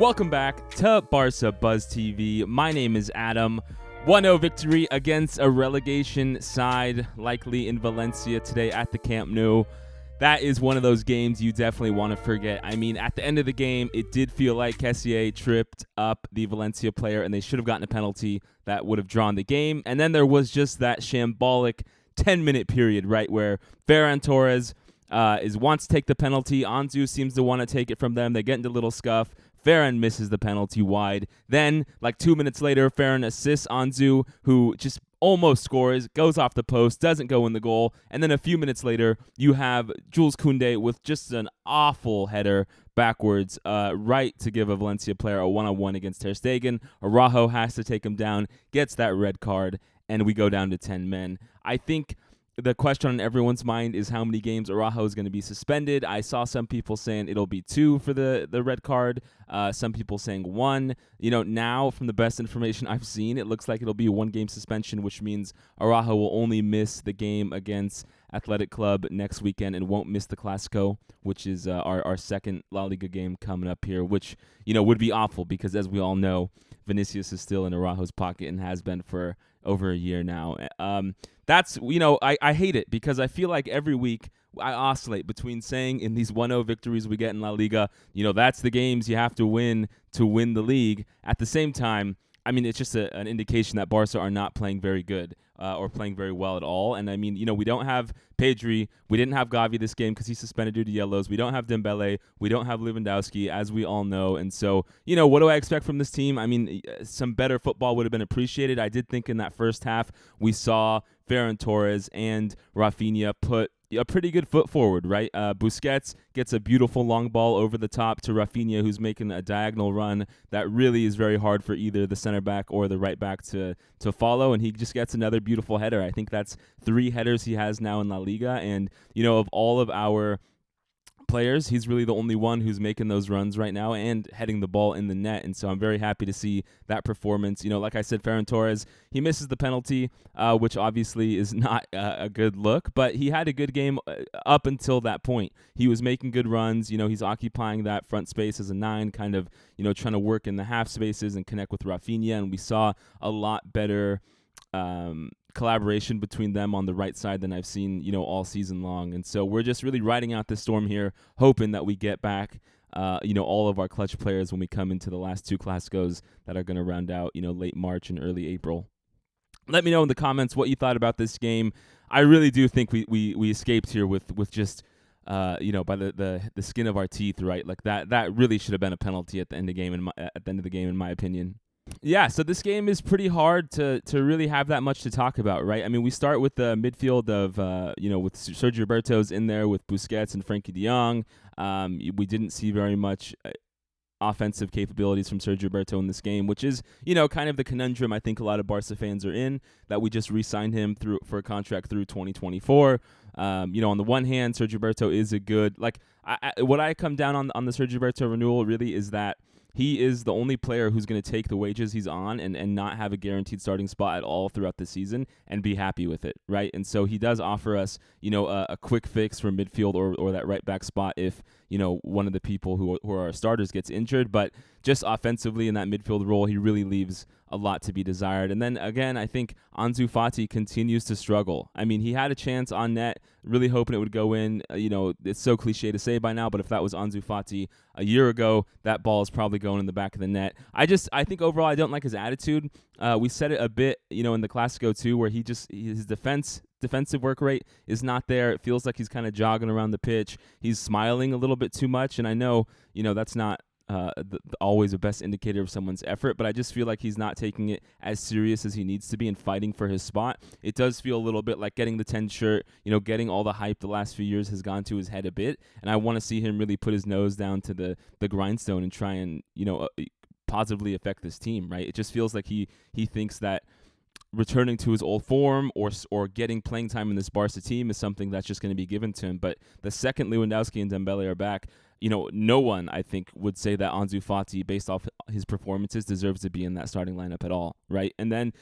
Welcome back to BarcaBuzz TV. My name is Adam. 1-0 victory against a relegation side, likely in Valencia today at the Camp Nou. That is one of those games you definitely want to forget. I mean, at the end of the game, it did feel like Kessié tripped up the Valencia player, and they should have gotten a penalty that would have drawn the game. And then there was just that shambolic 10-minute period, right, where Ferran Torres wants to take the penalty. Ansu seems to want to take it from them. They get into a little scuff. Ferran misses the penalty wide. Then, like 2 minutes later, Ferran assists Ansu, who just almost scores, goes off the post, doesn't go in the goal. And then a few minutes later, you have Jules Kounde with just an awful header backwards, right to give a Valencia player a one-on-one against Ter Stegen. Araujo has to take him down, gets that red card, and we go down to 10 men. I think the question on everyone's mind is how many games Araujo is going to be suspended. I saw some people saying it'll be 2 for the red card. Some people saying 1. Now from the best information I've seen, it looks like it'll be a 1-game suspension, which means Araujo will only miss the game against Athletic Club next weekend and won't miss the Clasico, which is our second La Liga game coming up here, which, would be awful because, as we all know, Vinicius is still in Araujo's pocket and has been for over a year now. That's, I hate it because I feel like every week I oscillate between saying in these 1-0 victories we get in La Liga, that's the games you have to win the league. At the same time, I mean, it's just an indication that Barca are not playing very good or playing very well at all. And I mean, we don't have Pedri. We didn't have Gavi this game because he's suspended due to yellows. We don't have Dembele. We don't have Lewandowski, as we all know. And so, what do I expect from this team? I mean, some better football would have been appreciated. I did think in that first half we saw Ferran Torres and Raphinha put a pretty good foot forward, right? Busquets gets a beautiful long ball over the top to Raphinha, who's making a diagonal run that really is very hard for either the center back or the right back to follow, and he just gets another beautiful header. I think that's 3 headers he has now in La Liga, and, of all of our players, he's really the only one who's making those runs right now and heading the ball in the net. And so I'm very happy to see that performance. Like I said, Ferran Torres, he misses the penalty, which obviously is not a good look, but he had a good game up until that point. He was making good runs. He's occupying that front space as a 9, kind of, trying to work in the half spaces and connect with Raphinha. And we saw a lot better collaboration between them on the right side than I've seen, all season long. And so we're just really riding out this storm here, hoping that we get back, all of our clutch players when we come into the last 2 Clasicos that are going to round out, late March and early April. Let me know in the comments what you thought about this game. I really do think we escaped here with just, by the skin of our teeth, right? Like that really should have been a penalty at the end of the game, in my opinion. Yeah, so this game is pretty hard to really have that much to talk about, right? I mean, we start with the midfield of, with Sergio Roberto's in there with Busquets and Frenkie de Jong. We didn't see very much offensive capabilities from Sergio Roberto in this game, which is, kind of the conundrum I think a lot of Barca fans are in, that we just re-signed him for a contract through 2024. On the one hand, Sergio Roberto is a good, what I come down on the Sergio Roberto renewal really is that he is the only player who's going to take the wages he's on and not have a guaranteed starting spot at all throughout the season and be happy with it, right? And so he does offer us, a quick fix for midfield or that right back spot if, one of the people who are our starters gets injured. But just offensively in that midfield role, he really leaves a lot to be desired. And then, again, I think Ansu Fati continues to struggle. I mean, he had a chance on net, really hoping it would go in. It's so cliche to say by now, but if that was Ansu Fati a year ago, that ball is probably going in the back of the net. I think overall I don't like his attitude. We said it a bit, in the Clasico too, where his defensive work rate is not there. It feels like he's kind of jogging around the pitch. He's smiling a little bit too much, and I know, that's not always the best indicator of someone's effort, but I just feel like he's not taking it as serious as he needs to be and fighting for his spot. It does feel a little bit like getting the 10 shirt, getting all the hype the last few years has gone to his head a bit, and I want to see him really put his nose down to the grindstone and try and, positively affect this team, right? It just feels like he thinks that returning to his old form or getting playing time in this Barca team is something that's just going to be given to him. But the second Lewandowski and Dembele are back, no one, I think, would say that Ansu Fati, based off his performances, deserves to be in that starting lineup at all, right? And then,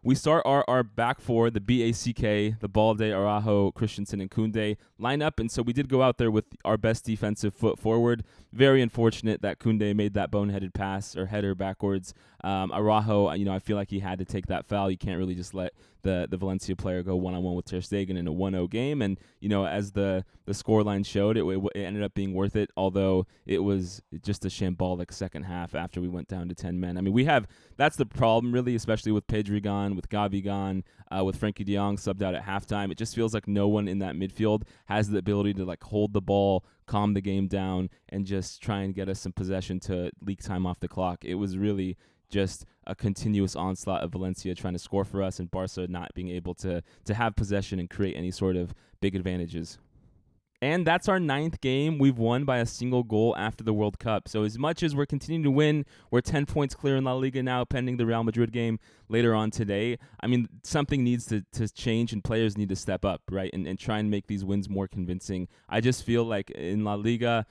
we start our back four, the BACK, the Balde, Araujo, Christensen, and Kounde lineup. And so we did go out there with our best defensive foot forward. Very unfortunate that Kounde made that boneheaded pass or header backwards. Araujo, I feel like he had to take that foul. You can't really just let the Valencia player go one-on-one with Ter Stegen in a 1-0 game. And, as the scoreline showed, it ended up being worth it, although it was just a shambolic second half after we went down to 10 men. I mean, that's the problem, really, especially with Pedri gone, with Gavi gone, with Frankie de Jong subbed out at halftime. It just feels like no one in that midfield has the ability to, hold the ball, calm the game down, and just try and get us some possession to leak time off the clock. It was really just a continuous onslaught of Valencia trying to score for us and Barca not being able to have possession and create any sort of big advantages. And that's our 9th game we've won by a single goal after the World Cup. So as much as we're continuing to win, we're 10 points clear in La Liga now, pending the Real Madrid game later on today. I mean, something needs to change and players need to step up, right, and try and make these wins more convincing. I just feel like in La Liga,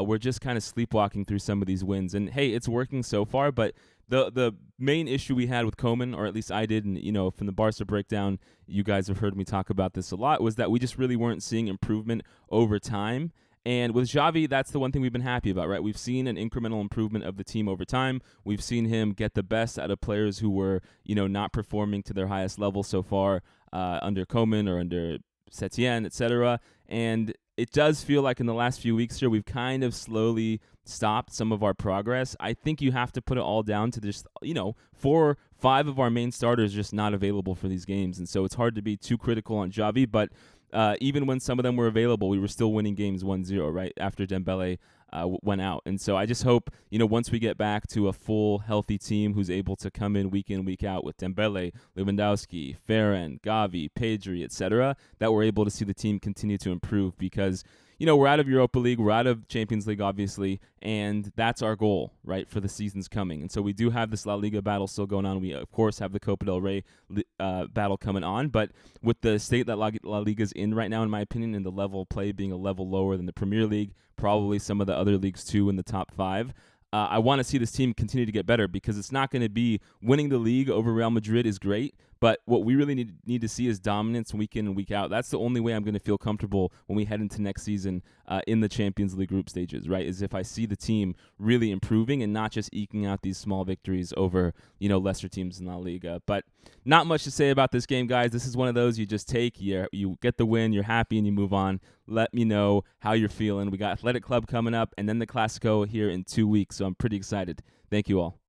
we're just kind of sleepwalking through some of these wins. And, hey, it's working so far, but the main issue we had with Koeman, or at least I did, and from the Barca breakdown, you guys have heard me talk about this a lot, was that we just really weren't seeing improvement over time. And with Xavi, that's the one thing we've been happy about, right? We've seen an incremental improvement of the team over time. We've seen him get the best out of players who were, not performing to their highest level so far under Koeman or under Setien, etc. And it does feel like in the last few weeks here, we've kind of slowly stopped some of our progress. I think you have to put it all down to just, 4 or 5 of our main starters just not available for these games. And so it's hard to be too critical on Xavi, but even when some of them were available, we were still winning games 1-0, right, after Dembele went out. And so I just hope, once we get back to a full, healthy team who's able to come in, week out with Dembele, Lewandowski, Ferran, Gavi, Pedri, etc., that we're able to see the team continue to improve because, we're out of Europa League, we're out of Champions League, obviously, and that's our goal, right, for the seasons coming. And so we do have this La Liga battle still going on. We, of course, have the Copa del Rey battle coming on, but with the state that La Liga's in right now, in my opinion, and the level of play being a level lower than the Premier League, probably some of the other leagues too in the top 5, I want to see this team continue to get better because it's not going to be winning the league over Real Madrid is great, but what we really need to see is dominance week in and week out. That's the only way I'm going to feel comfortable when we head into next season in the Champions League group stages, right, is if I see the team really improving and not just eking out these small victories over, lesser teams in La Liga. But not much to say about this game, guys. This is one of those you just take, you get the win, you're happy, and you move on. Let me know how you're feeling. We got Athletic Club coming up and then the Clasico here in 2 weeks, so I'm pretty excited. Thank you all.